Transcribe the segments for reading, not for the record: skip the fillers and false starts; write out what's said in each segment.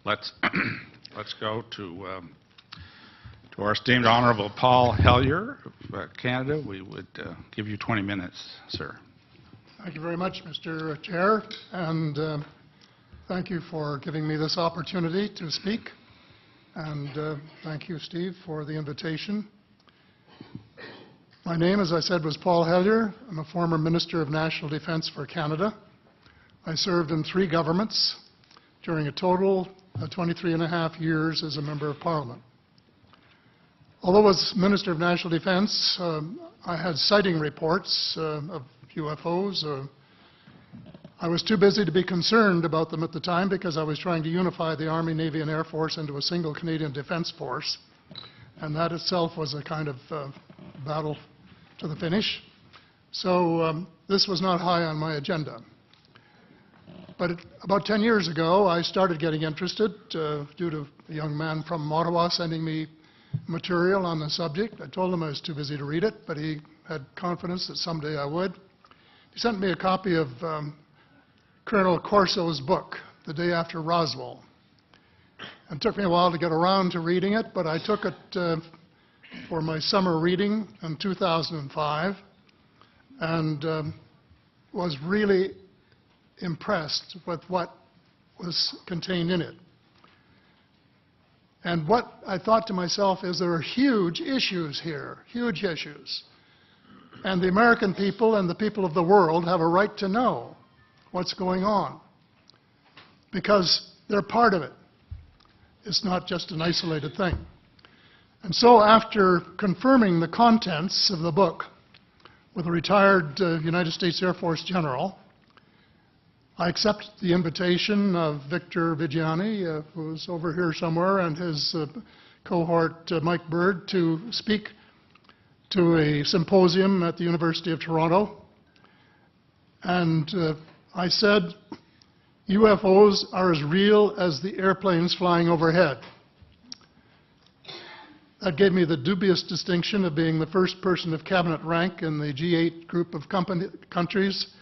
let's let's go to our esteemed Honourable Paul Hellyer of Canada. We would give you 20 minutes, sir. Thank you very much, Mr. Chair, and thank you for giving me this opportunity to speak. And thank you, Steve, for the invitation. My name, as I said, was Paul Hellyer. I'm a former Minister of National Defence for Canada. I served in 3 governments during a total of 23.5 years as a Member of Parliament. Although as Minister of National Defence, I had sighting reports of UFOs. I was too busy to be concerned about them at the time because I was trying to unify the Army, Navy and Air Force into a single Canadian Defence Force. And that itself was a kind of battle to the finish. So this was not high on my agenda. But about 10 years ago, I started getting interested due to a young man from Ottawa sending me material on the subject. I told him I was too busy to read it, but he had confidence that someday I would. He sent me a copy of Colonel Corso's book, The Day After Roswell. It took me a while to get around to reading it, but I took it for my summer reading in 2005 and was really impressed with what was contained in it. And what I thought to myself is there are huge issues here, huge issues. And the American people and the people of the world have a right to know what's going on because they're part of it. It's not just an isolated thing. And so after confirming the contents of the book with a retired United States Air Force general, I accepted the invitation of Victor Viggiani, who's over here somewhere, and his cohort Mike Bird to speak to a symposium at the University of Toronto. And I said, UFOs are as real as the airplanes flying overhead. That gave me the dubious distinction of being the first person of cabinet rank in the G8 group of countries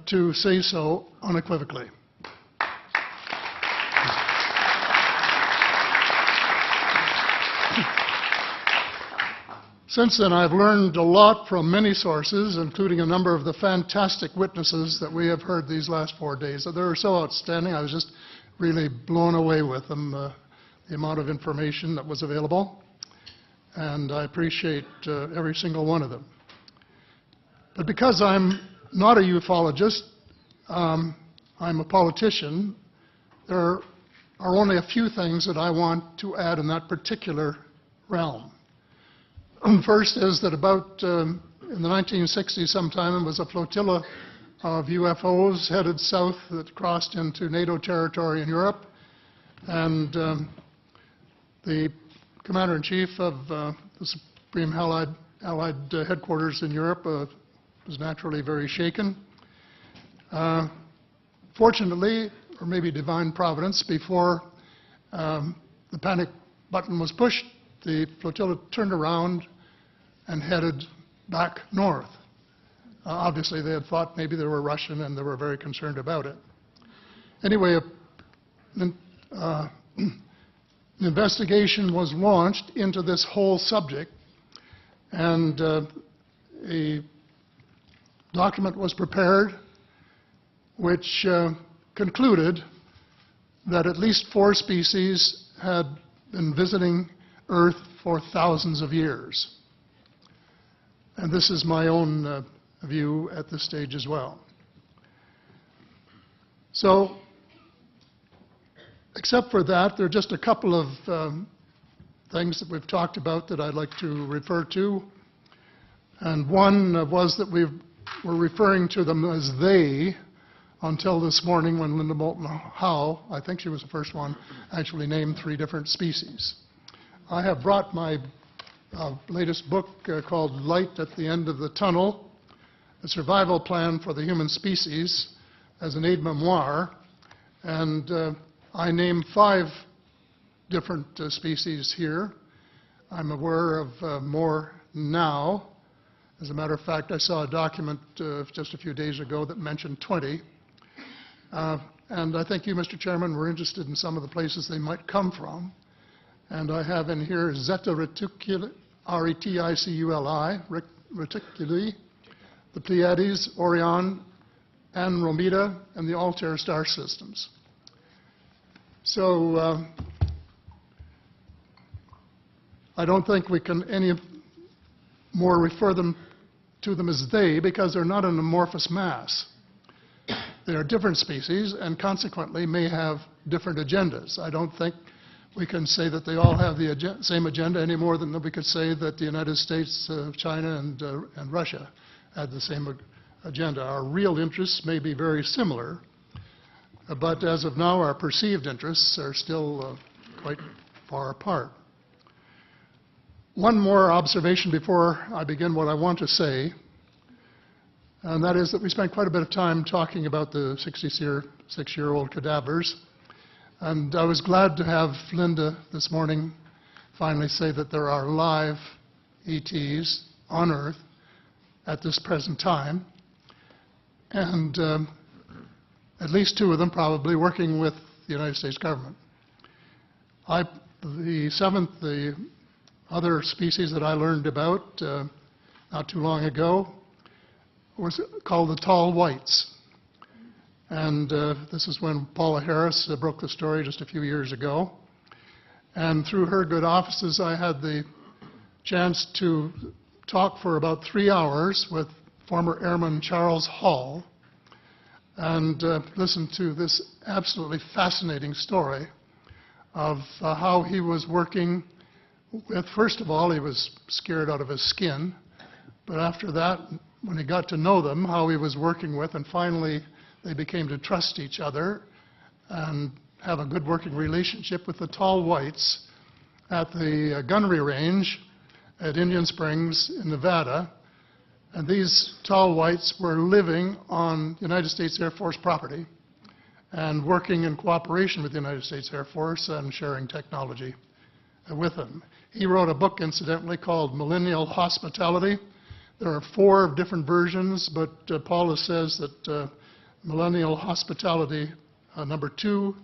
to say so unequivocally. Since then, I've learned a lot from many sources, including a number of the fantastic witnesses that we have heard these last 4 days. They were so outstanding, I was just really blown away with them, the amount of information that was available. And I appreciate every single one of them. But because I'm not a ufologist, I'm a politician, there are only a few things that I want to add in that particular realm. First is that about in the 1960s sometime, there was a flotilla of UFOs headed south that crossed into NATO territory in Europe. And the Commander-in-Chief of the Supreme Allied Headquarters in Europe was naturally very shaken. Fortunately, or maybe divine providence, before the panic button was pushed, the flotilla turned around and headed back north. Obviously, they had thought maybe they were Russian and they were very concerned about it. Anyway, an investigation was launched into this whole subject, and a document was prepared which concluded that at least 4 species had been visiting Earth for thousands of years. And this is my own view at this stage as well. So, except for that, there are just a couple of things that we've talked about that I'd like to refer to. And one was that we were referring to them as they until this morning when Linda Moulton Howe, I think she was the first one, actually named 3 different species. I have brought my latest book called Light at the End of the Tunnel, A Survival Plan for the Human Species, as an aide-memoire, and I name 5 different species here. I'm aware of more now. As a matter of fact, I saw a document just a few days ago that mentioned 20. And I think you, Mr. Chairman, were interested in some of the places they might come from. And I have in here Zeta Reticuli, R-E-T-I-C-U-L-I, Reticuli, the Pleiades, Orion, Andromeda, and the Altair star systems. So I don't think we can any more refer to them as they, because they're not an amorphous mass. They are different species and consequently may have different agendas. I don't think we can say that they all have the same agenda any more than we could say that the United States, China, and Russia had the same agenda. Our real interests may be very similar, but as of now, our perceived interests are still quite far apart. One more observation before I begin what I want to say, and that is that we spent quite a bit of time talking about the 66-year-old cadavers. And I was glad to have Linda this morning finally say that there are live ETs on Earth at this present time, and at least 2 of them probably working with the United States government. The other species that I learned about not too long ago was called the tall whites. And this is when Paula Harris broke the story just a few years ago. And through her good offices, I had the chance to talk for about 3 hours with former Airman Charles Hall and listen to this absolutely fascinating story of how he was working with, first of all, he was scared out of his skin, but after that, when he got to know them, how he was working with, and finally they became to trust each other and have a good working relationship with the tall whites at the gunnery range at Indian Springs in Nevada. And these tall whites were living on United States Air Force property and working in cooperation with the United States Air Force and sharing technology with them. He wrote a book, incidentally, called Millennial Hospitality. There are 4 different versions, but Paula says that Millennial Hospitality number 2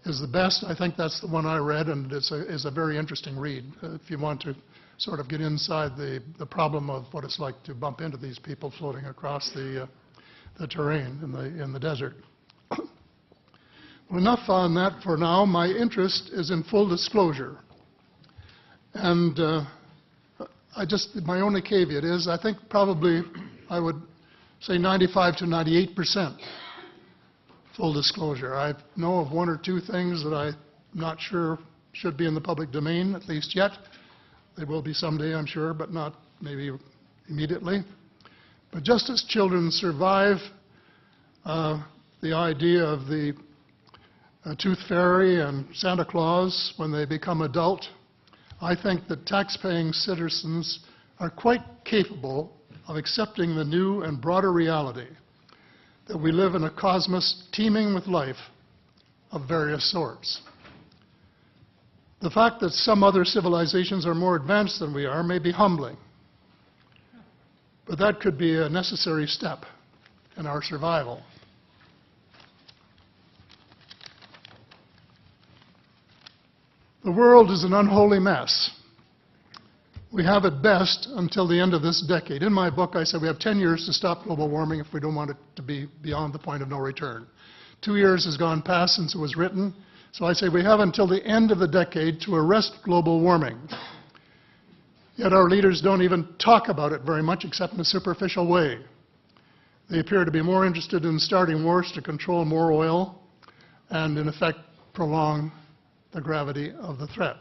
is the best. I think that's the one I read, and it's a very interesting read if you want to sort of get inside the problem of what it's like to bump into these people floating across the terrain in the desert. Well, enough on that for now. My interest is in full disclosure. And my only caveat is I think probably I would say 95 to 98% full disclosure. I know of 1 or 2 things that I'm not sure should be in the public domain, at least yet. They will be someday, I'm sure, but not maybe immediately. But just as children survive the idea of the Tooth Fairy and Santa Claus when they become adult, I think that tax-paying citizens are quite capable of accepting the new and broader reality that we live in a cosmos teeming with life of various sorts. The fact that some other civilizations are more advanced than we are may be humbling, but that could be a necessary step in our survival. The world is an unholy mess. We have it best until the end of this decade. In my book, I said we have 10 years to stop global warming if we don't want it to be beyond the point of no return. 2 years has gone past since it was written, so I say we have until the end of the decade to arrest global warming. Yet our leaders don't even talk about it very much except in a superficial way. They appear to be more interested in starting wars to control more oil and, in effect, prolong the gravity of the threat.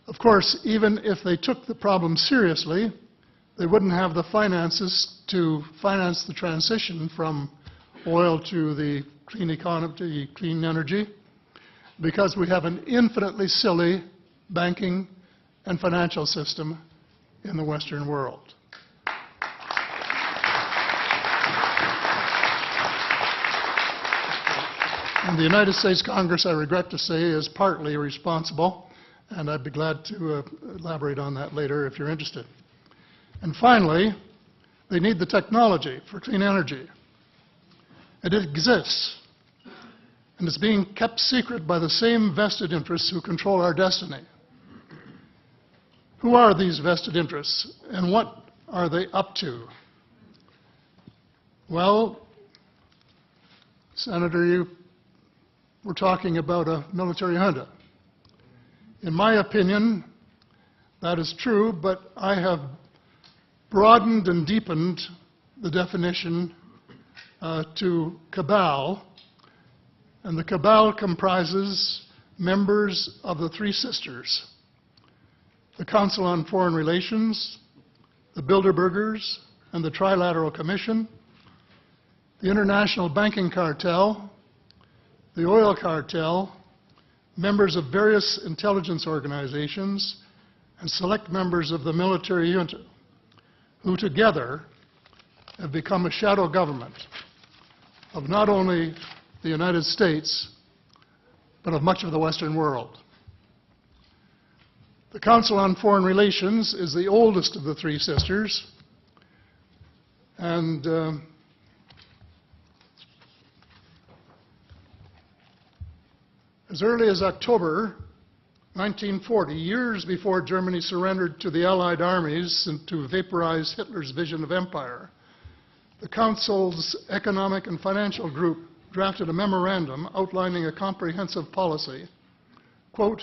Of course, even if they took the problem seriously, they wouldn't have the finances to finance the transition from oil to the clean economy, to clean energy, because we have an infinitely silly banking and financial system in the Western world. And the United States Congress, I regret to say, is partly responsible, and I'd be glad to elaborate on that later if you're interested. And finally, they need the technology for clean energy. And it exists, and it's being kept secret by the same vested interests who control our destiny. Who are these vested interests, and what are they up to? Well, Senator, you were talking about a military junta. In my opinion, that is true, but I have broadened and deepened the definition to cabal, and the cabal comprises members of the Three Sisters: the Council on Foreign Relations, the Bilderbergers, and the Trilateral Commission, the International Banking Cartel, the Oil Cartel, members of various intelligence organizations, and select members of the military junta, who together have become a shadow government of not only the United States, but of much of the Western world. The Council on Foreign Relations is the oldest of the Three Sisters, and as early as October 1940, years before Germany surrendered to the Allied armies and to vaporize Hitler's vision of empire, the Council's Economic and Financial Group drafted a memorandum outlining a comprehensive policy, quote,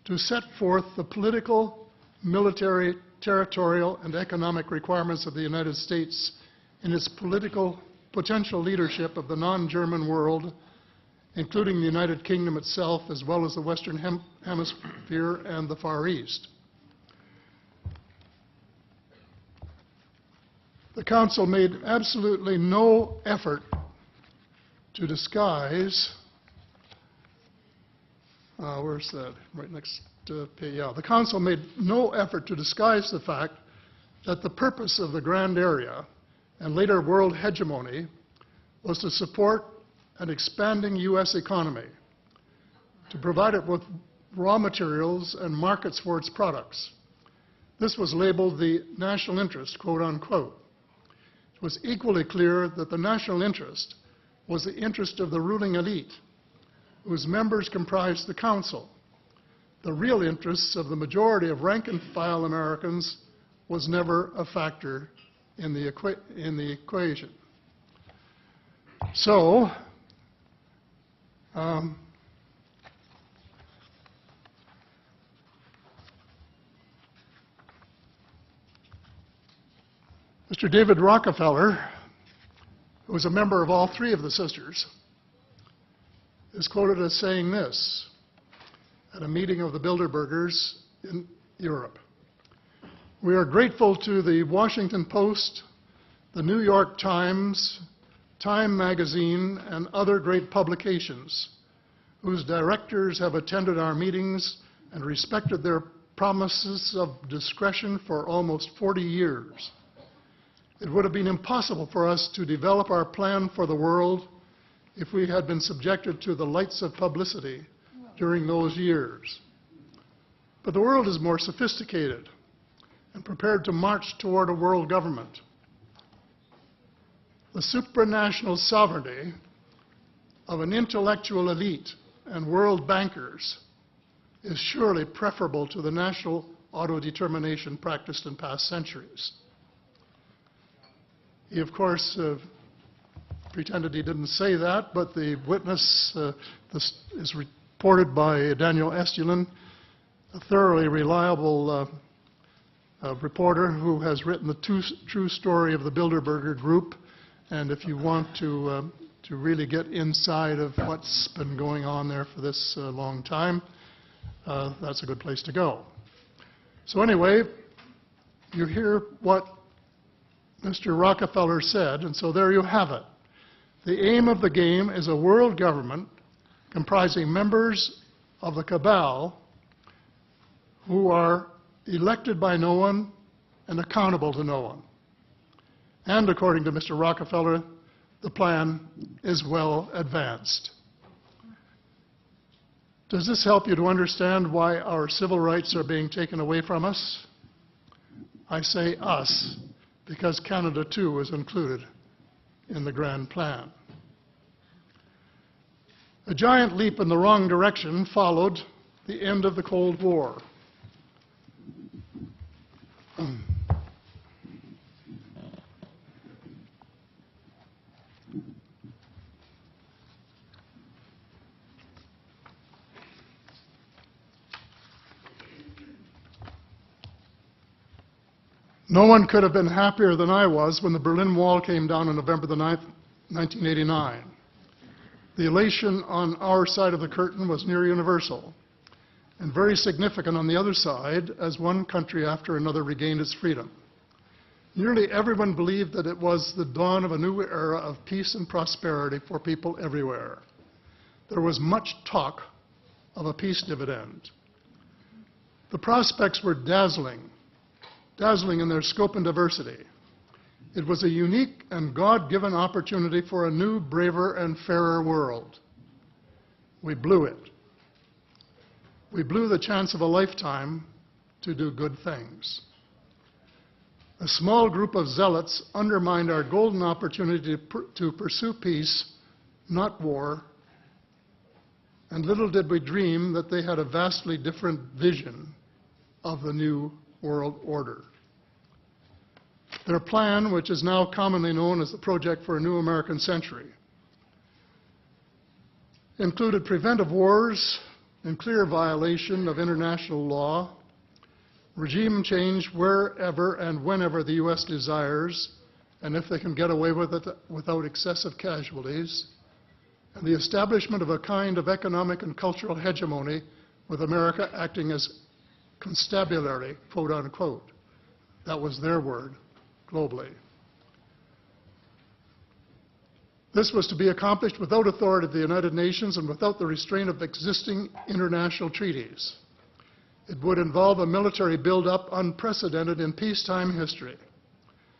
to set forth the political, military, territorial, and economic requirements of the United States in its political potential leadership of the non-German world, including the United Kingdom itself, as well as the Western Hemisphere and the Far East. The Council made absolutely no effort to disguise, where's that? Right next page, yeah. The Council made no effort to disguise the fact that the purpose of the Grand Area and later world hegemony was to support an expanding U.S. economy, to provide it with raw materials and markets for its products. This was labeled the national interest, quote unquote. It was equally clear that the national interest was the interest of the ruling elite, whose members comprised the Council. The real interests of the majority of rank-and-file Americans was never a factor in the equation. So, Mr. David Rockefeller, who was a member of all three of the sisters, is quoted as saying this at a meeting of the Bilderbergers in Europe. We are grateful to the Washington Post, the New York Times, Time magazine, and other great publications, whose directors have attended our meetings and respected their promises of discretion for almost 40 years. It would have been impossible for us to develop our plan for the world if we had been subjected to the lights of publicity during those years. But the world is more sophisticated and prepared to march toward a world government. The supranational sovereignty of an intellectual elite and world bankers is surely preferable to the national autodetermination practiced in past centuries. He, of course, pretended he didn't say that, but the witness this is reported by Daniel Estulin, a thoroughly reliable reporter who has written the true story of the Bilderberger Group. And if you want to really get inside of what's been going on there for this long time, that's a good place to go. So anyway, you hear what Mr. Rockefeller said, and so there you have it. The aim of the game is a world government comprising members of the cabal who are elected by no one and accountable to no one. And according to Mr. Rockefeller, the plan is well advanced. Does this help you to understand why our civil rights are being taken away from us? I say us, because Canada too is included in the grand plan. A giant leap in the wrong direction followed the end of the Cold War. No one could have been happier than I was when the Berlin Wall came down on November the 9th, 1989. The elation on our side of the curtain was near universal, and very significant on the other side as one country after another regained its freedom. Nearly everyone believed that it was the dawn of a new era of peace and prosperity for people everywhere. There was much talk of a peace dividend. The prospects were dazzling in their scope and diversity. It was a unique and God-given opportunity for a new, braver, and fairer world. We blew it. We blew the chance of a lifetime to do good things. A small group of zealots undermined our golden opportunity to pursue peace, not war, and little did we dream that they had a vastly different vision of the new world order. Their plan, which is now commonly known as the Project for a New American Century, included preventive wars in clear violation of international law, regime change wherever and whenever the U.S. desires, and if they can get away with it without excessive casualties, and the establishment of a kind of economic and cultural hegemony with America acting as constabulary, quote unquote. That was their word, globally. This was to be accomplished without authority of the United Nations and without the restraint of existing international treaties. It would involve a military buildup unprecedented in peacetime history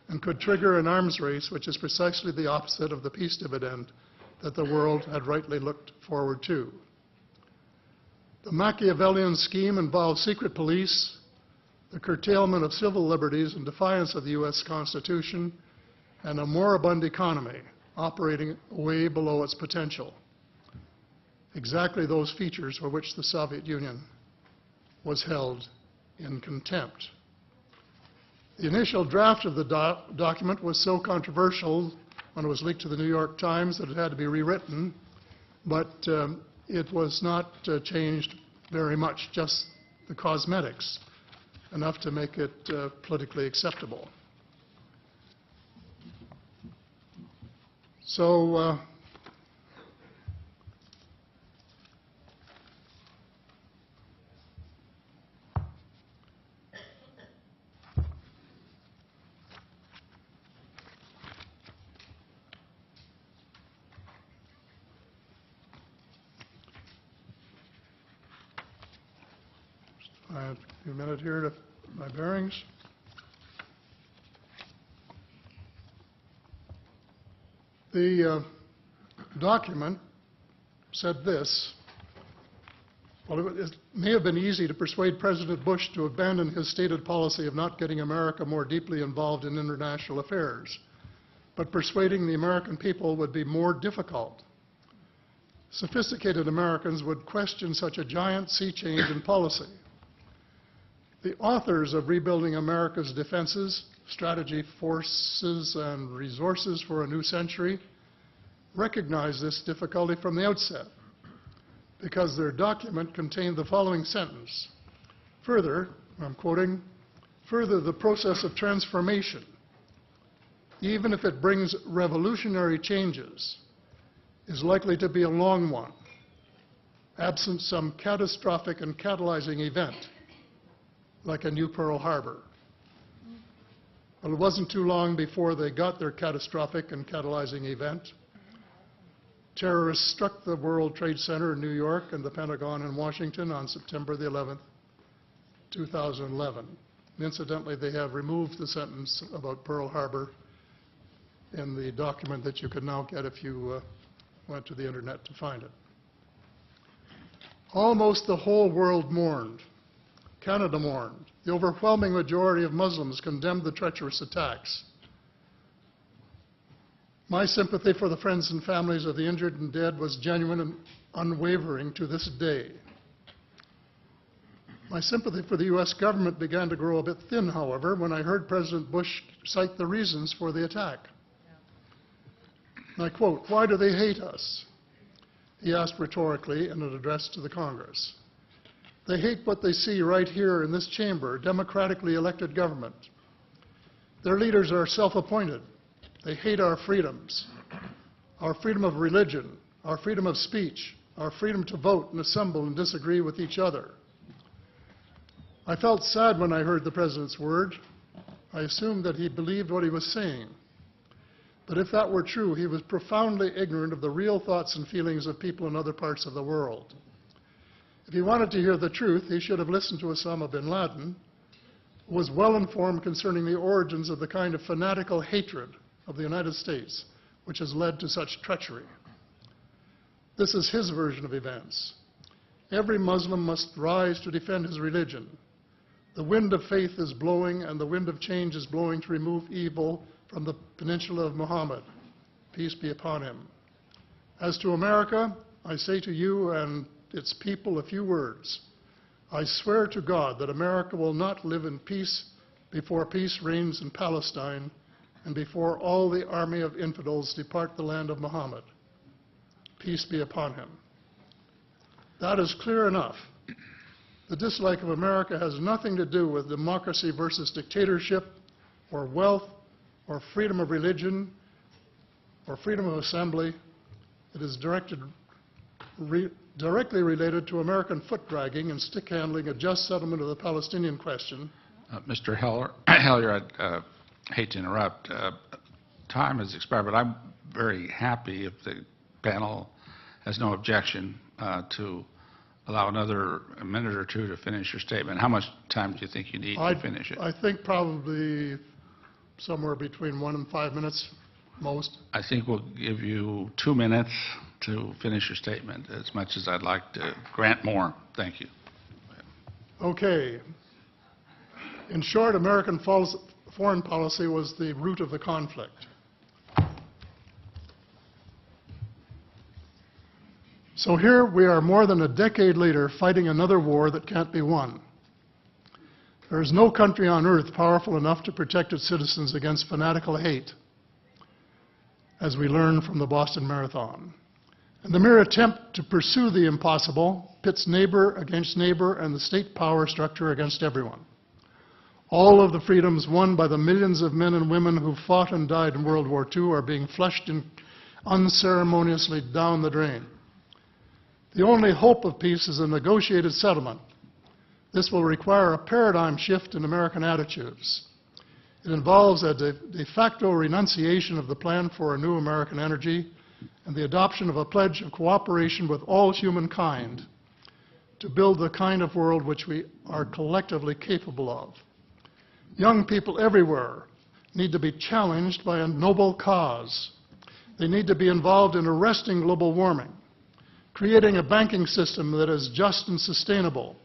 and could trigger an arms race, which is precisely the opposite of the peace dividend that the world had rightly looked forward to. The Machiavellian scheme involved secret police, the curtailment of civil liberties in defiance of the U.S. Constitution, and a moribund economy operating way below its potential. Exactly those features for which the Soviet Union was held in contempt. The initial draft of the document was so controversial when it was leaked to the New York Times that it had to be rewritten, but it was not changed very much, just the cosmetics, enough to make it politically acceptable. So I have a few minutes here to my bearings. The document said this. Well, it may have been easy to persuade President Bush to abandon his stated policy of not getting America more deeply involved in international affairs, but persuading the American people would be more difficult. Sophisticated Americans would question such a giant sea change in policy. The authors of Rebuilding America's Defenses, Strategy, Forces, and Resources for a New Century recognized this difficulty from the outset because their document contained the following sentence. Further, I'm quoting, further, the process of transformation, even if it brings revolutionary changes, is likely to be a long one, absent some catastrophic and catalyzing event, like a new Pearl Harbor. Well, it wasn't too long before they got their catastrophic and catalyzing event. Terrorists struck the World Trade Center in New York and the Pentagon in Washington on September the 11th, 2011. Incidentally, they have removed the sentence about Pearl Harbor in the document that you can now get if you went to the internet to find it. Almost the whole world mourned. Canada mourned. The overwhelming majority of Muslims condemned the treacherous attacks. My sympathy for the friends and families of the injured and dead was genuine and unwavering to this day. My sympathy for the U.S. government began to grow a bit thin, however, when I heard President Bush cite the reasons for the attack. And I quote, "Why do they hate us?" he asked rhetorically in an address to the Congress. "They hate what they see right here in this chamber, democratically elected government. Their leaders are self-appointed. They hate our freedoms, our freedom of religion, our freedom of speech, our freedom to vote and assemble and disagree with each other." I felt sad when I heard the President's word. I assumed that he believed what he was saying. But if that were true, he was profoundly ignorant of the real thoughts and feelings of people in other parts of the world. If he wanted to hear the truth, he should have listened to Osama bin Laden, who was well informed concerning the origins of the kind of fanatical hatred of the United States which has led to such treachery. This is his version of events. Every Muslim must rise to defend his religion. The wind of faith is blowing, and the wind of change is blowing to remove evil from the peninsula of Muhammad. Peace be upon him. As to America, I say to you and its people a few words. I swear to God that America will not live in peace before peace reigns in Palestine and before all the army of infidels depart the land of Muhammad. Peace be upon him. That is clear enough. The dislike of America has nothing to do with democracy versus dictatorship, or wealth, or freedom of religion, or freedom of assembly. It is directly related to American foot-dragging and stick-handling a just settlement of the Palestinian question. Mr. Hellyer, I'd hate to interrupt. Time has expired, but I'm very happy if the panel has no objection to allow another minute or two to finish your statement. How much time do you think you need to finish it? I think probably somewhere between 1 and 5 minutes, most. I think we'll give you 2 minutes to finish your statement, as much as I'd like to grant more. Thank you. Okay. In short, American foreign policy was the root of the conflict. So here we are more than a decade later fighting another war that can't be won. There is no country on earth powerful enough to protect its citizens against fanatical hate, as we learned from the Boston Marathon. And the mere attempt to pursue the impossible pits neighbor against neighbor and the state power structure against everyone. All of the freedoms won by the millions of men and women who fought and died in World War II are being flushed unceremoniously down the drain. The only hope of peace is a negotiated settlement. This will require a paradigm shift in American attitudes. It involves a de facto renunciation of the plan for a new American energy and the adoption of a pledge of cooperation with all humankind to build the kind of world which we are collectively capable of. Young people everywhere need to be challenged by a noble cause. They need to be involved in arresting global warming, creating a banking system that is just and sustainable,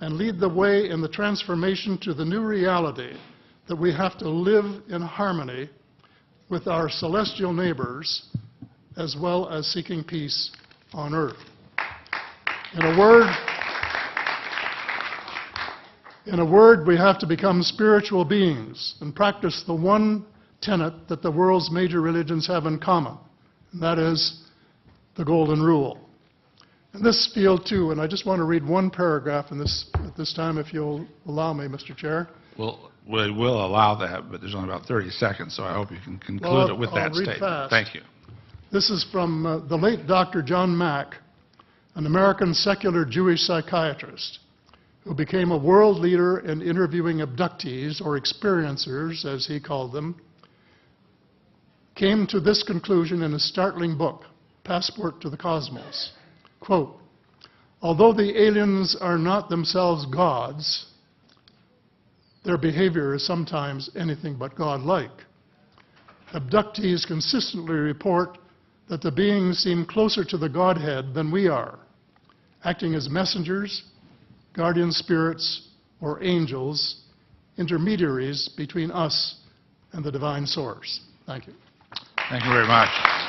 and lead the way in the transformation to the new reality that we have to live in harmony with our celestial neighbors, as well as seeking peace on earth. In a word, we have to become spiritual beings and practice the one tenet that the world's major religions have in common, and that is the Golden Rule. In this field, too, and I just want to read one paragraph at this time, if you'll allow me, Mr. Chair. Well, we will allow that, but there's only about 30 seconds, so I hope you can conclude it with that statement. Fast. Thank you. This is from the late Dr. John Mack, an American secular Jewish psychiatrist who became a world leader in interviewing abductees, or experiencers, as he called them, came to this conclusion in a startling book, Passport to the Cosmos. Quote, although the aliens are not themselves gods, their behavior is sometimes anything but godlike. Abductees consistently report that the beings seem closer to the Godhead than we are, acting as messengers, guardian spirits, or angels, intermediaries between us and the divine source. Thank you. Thank you very much.